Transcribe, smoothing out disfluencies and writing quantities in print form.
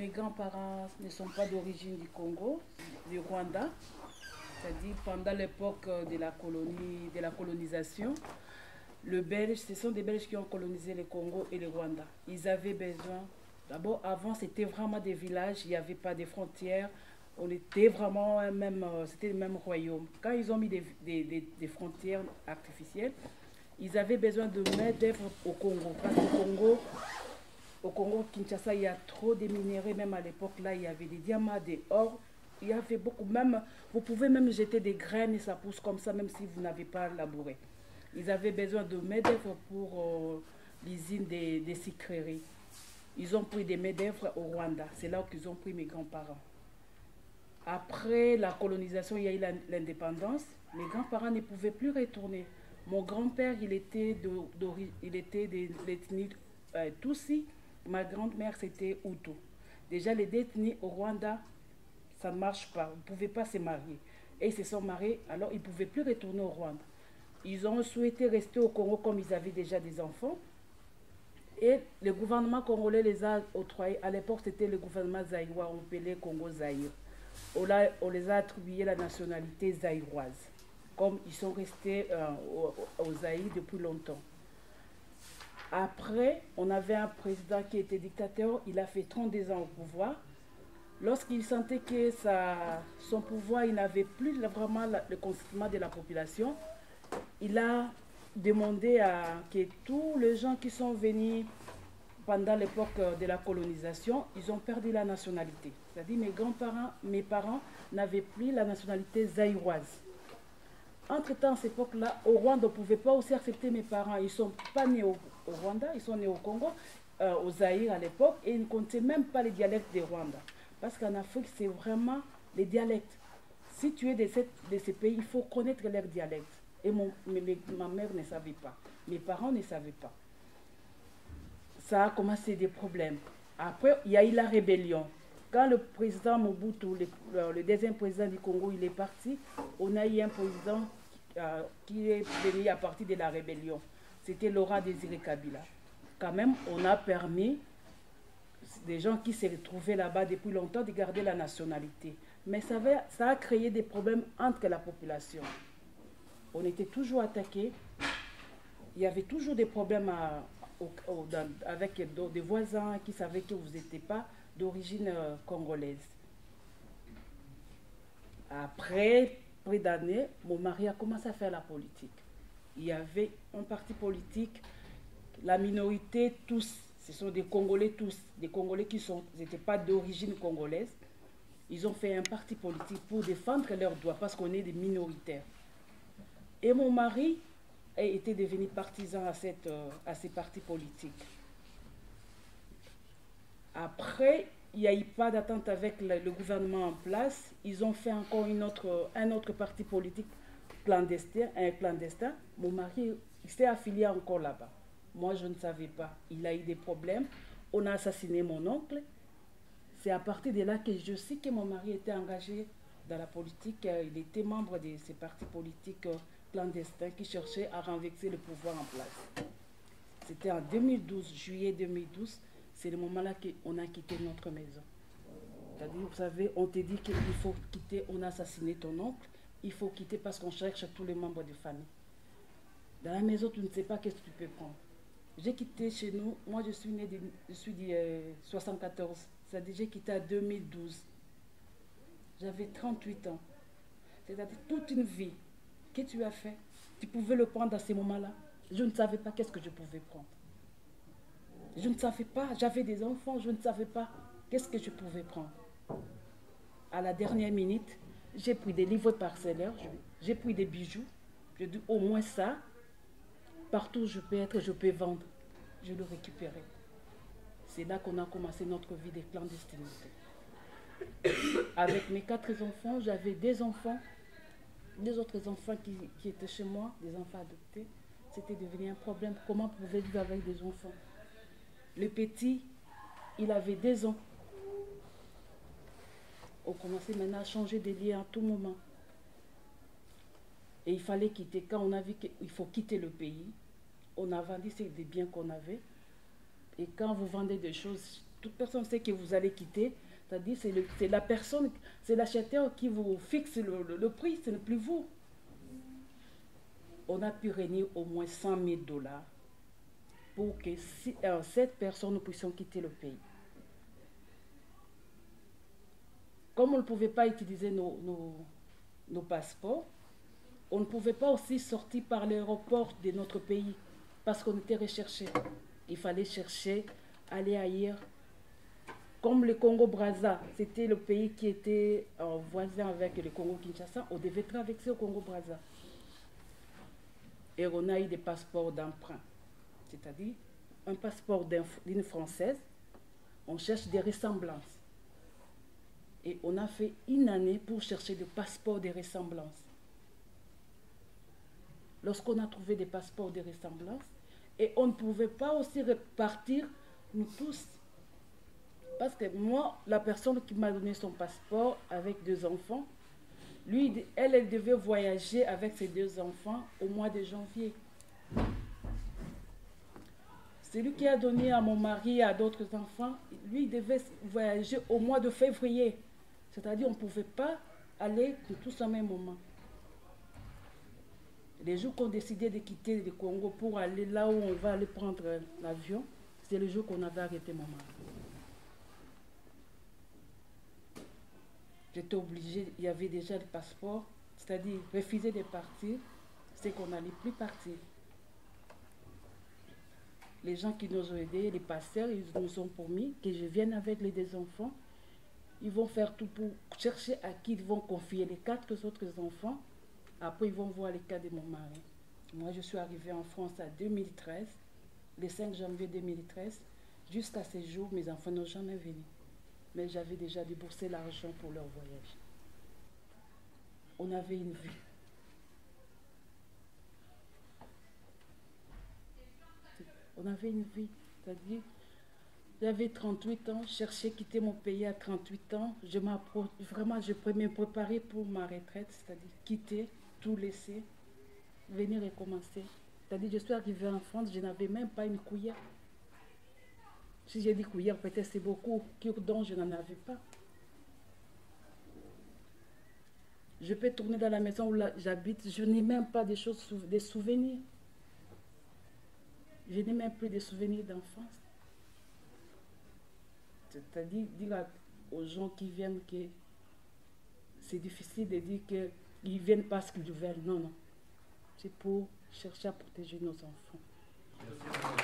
Mes grands-parents ne sont pas d'origine du Congo, du Rwanda. C'est-à-dire pendant l'époque de la colonisation, ce sont des Belges qui ont colonisé le Congo et le Rwanda. Ils avaient besoin, d'abord avant c'était vraiment des villages, il n'y avait pas de frontières, on était vraiment c'était le même royaume. Quand ils ont mis des frontières artificielles, ils avaient besoin de main-d'œuvre au Congo. Parce qu'au Congo, Kinshasa, il y a trop de minéraux, même à l'époque là, il y avait des diamants, des or, il y avait beaucoup, même, vous pouvez même jeter des graines et ça pousse comme ça, même si vous n'avez pas labouré. Ils avaient besoin de main-d'œuvre pour l'usine des sucreries. Ils ont pris des main-d'œuvre au Rwanda. C'est là qu'ils ont pris mes grands-parents. Après la colonisation, il y a eu l'indépendance. Mes grands-parents ne pouvaient plus retourner. Mon grand-père, il était de l'ethnie Tutsi. Ma grand-mère, c'était Hutu. Déjà, les ethnies au Rwanda, ça ne marche pas. Vous ne pouvez pas se marier. Et ils se sont mariés, alors ils ne pouvaient plus retourner au Rwanda. Ils ont souhaité rester au Congo comme ils avaient déjà des enfants. Et le gouvernement congolais les a octroyés. À l'époque, c'était le gouvernement zaïrois, on appelait Congo Zaïre. On les a attribué la nationalité zaïroise, comme ils sont restés au Zaïre depuis longtemps. Après, on avait un président qui était dictateur, il a fait 32 ans au pouvoir. Lorsqu'il sentait que son pouvoir, il n'avait plus vraiment le consentement de la population, il a demandé que tous les gens qui sont venus pendant l'époque de la colonisation, ils ont perdu la nationalité. C'est-à-dire mes parents n'avaient plus la nationalité zaïroise. Entre-temps, à cette époque-là, au Rwanda, on ne pouvait pas aussi accepter mes parents. Ils ne sont pas nés au Rwanda, ils sont nés au Congo, au Zaïre à l'époque, et ils ne comptaient même pas les dialectes des Rwanda. Parce qu'en Afrique, c'est vraiment les dialectes. Si tu es de ces pays, il faut connaître leurs dialectes. Et ma mère ne savait pas. Mes parents ne savaient pas. Ça a commencé des problèmes. Après, il y a eu la rébellion. Quand le président Mobutu, le deuxième président du Congo, il est parti, on a eu un président qui est venu à partir de la rébellion. C'était Laurent Désiré Kabila. Quand même, on a permis des gens qui se retrouvaient là-bas depuis longtemps de garder la nationalité. Mais ça a créé des problèmes entre la population. On était toujours attaqués. Il y avait toujours des problèmes avec des voisins qui savaient que vous n'étiez pas d'origine congolaise. Après près d'années, mon mari a commencé à faire la politique. Il y avait un parti politique, la minorité, tous, ce sont des Congolais tous, des Congolais qui n'étaient pas d'origine congolaise. Ils ont fait un parti politique pour défendre leurs droits parce qu'on est des minoritaires. Et mon mari était devenu partisan à ces partis politiques. Après, il n'y a eu pas d'attente avec le gouvernement en place. Ils ont fait encore un autre parti politique clandestin. Mon mari s'est affilié encore là-bas. Moi, je ne savais pas. Il a eu des problèmes. On a assassiné mon oncle. C'est à partir de là que je sais que mon mari était engagé dans la politique. Il était membre de ces partis politiques clandestins qui cherchaient à renverser le pouvoir en place. C'était en 2012, juillet 2012. C'est le moment-là qu'on a quitté notre maison. C'est-à-dire, vous savez, on te dit qu'il faut quitter, on a assassiné ton oncle, il faut quitter parce qu'on cherche tous les membres de famille. Dans la maison, tu ne sais pas qu'est-ce que tu peux prendre. J'ai quitté chez nous, moi je suis née de 74, c'est-à-dire j'ai quitté en 2012. J'avais 38 ans. C'est-à-dire toute une vie que tu as fait, tu pouvais le prendre à ces moments-là. Je ne savais pas qu'est-ce que je pouvais prendre. Je ne savais pas, j'avais des enfants, je ne savais pas qu'est-ce que je pouvais prendre. À la dernière minute, j'ai pris des livres parcellaires, j'ai pris des bijoux. Je dis au moins ça, partout où je peux être, je peux vendre. Je le récupérais. C'est là qu'on a commencé notre vie de clandestinité. Avec mes 4 enfants, j'avais des autres enfants qui étaient chez moi, des enfants adoptés. C'était devenu un problème. Comment pouvait vivre avec des enfants? Le petit, il avait 2 ans. On commençait maintenant à changer de liens à tout moment. Et il fallait quitter. Quand on a vu qu'il faut quitter le pays, on a vendu des biens qu'on avait. Et quand vous vendez des choses, toute personne sait que vous allez quitter, c'est-à-dire c'est la personne, c'est l'acheteur qui vous fixe le prix, ce n'est plus vous. On a pu réunir au moins 100 000 $ pour que 7 personnes puissent quitter le pays. Comme on ne pouvait pas utiliser nos passeports, on ne pouvait pas aussi sortir par l'aéroport de notre pays parce qu'on était recherché. Il fallait chercher, aller ailleurs. Comme le Congo-Brazza, c'était le pays qui était voisin avec le Congo-Kinshasa, on devait traverser au Congo-Brazza. Et on a eu des passeports d'emprunt, c'est-à-dire un passeport d'une Française, on cherche des ressemblances. Et on a fait une année pour chercher des passeports de ressemblance. Lorsqu'on a trouvé des passeports de ressemblance, et on ne pouvait pas aussi repartir, nous tous. Parce que moi, la personne qui m'a donné son passeport avec 2 enfants, lui, elle devait voyager avec ses 2 enfants au mois de janvier. Celui qui a donné à mon mari et à d'autres enfants, lui, devait voyager au mois de février. C'est-à-dire qu'on ne pouvait pas aller tous au même moment. Les jours qu'on décidait de quitter le Congo pour aller là où on va aller prendre l'avion, c'est le jour qu'on avait arrêté mon mari. J'étais obligée, il y avait déjà le passeport, c'est-à-dire refuser de partir, c'est qu'on n'allait plus partir. Les gens qui nous ont aidés, les pasteurs, ils nous ont promis que je vienne avec les 2 enfants. Ils vont faire tout pour chercher à qui ils vont confier les 4 autres enfants. Après, ils vont voir les cas de mon mari. Moi, je suis arrivée en France en 2013, le 5 janvier 2013. Jusqu'à ce jour, mes enfants n'ont jamais venu. Mais j'avais déjà déboursé l'argent pour leur voyage. On avait une vie. On avait une vie, c'est-à-dire, j'avais 38 ans, je cherchais à quitter mon pays à 38 ans. Vraiment, je me préparer pour ma retraite, c'est-à-dire quitter, tout laisser, venir recommencer. C'est-à-dire, je suis arrivée en France, je n'avais même pas une cuillère. Si j'ai dit cuillère, peut-être c'est beaucoup. Cure-dent, je n'en avais pas. Je peux tourner dans la maison où j'habite, je n'ai même pas des souvenirs. Je n'ai même plus de souvenirs d'enfance. C'est-à-dire, dire aux gens qui viennent que c'est difficile de dire qu'ils viennent parce qu'ils veulent. Non, non. C'est pour chercher à protéger nos enfants. Merci.